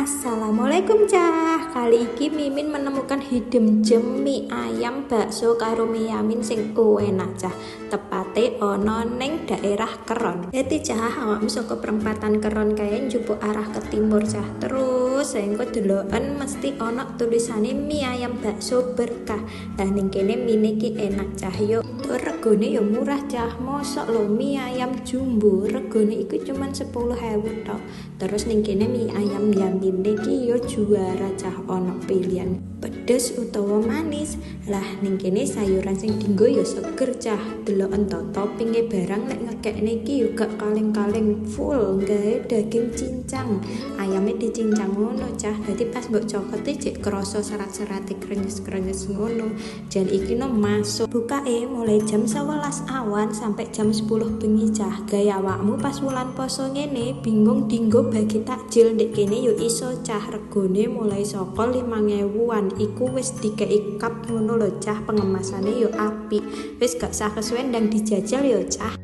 Assalamualaikum cah. Kali iki Mimin menemukan hidden gem mie ayam bakso karo mie yamin sing enak cah. Tepate ono ning daerah Keron. Dadi cah awakmu saka perempatan Keron kae njupuk arah ke timur cah. Terus engko deloken mesti ono tulisane mie ayam bakso berkah. Lah ning kene mie iki enak cah yo. Regone yo murah cah. Mosok lo mie ayam jumbo regone iku cuman 10.000 tok. Terus ning kene mie ayam yamin iki yo juara cah, ono pilihan pedes utawa manis. Lah ning kene sayuran sing dienggo yo seger cah. Deloken to toppinge barang nek ngekekne iki yo gak kaleng-kaleng full gawe daging cincang. Ayame dicincang ngono cah. Dadi pas mbok cokote jek krasa serat-serate krenyes-krenyes ngono. Jan iki no masuk. Bukae mulai jam 11 awan sampai jam 10 bengi cah. Gaya awakmu pas wulan poso ngene bingung dinggo bagi takjil ndek kene yo iso cah. Regone mulai saka 5.000-an iku wis dikei cup ngono lho cah. Pengemasane yo apik, wis gak usah kesuwen ndang dijajal yo cah.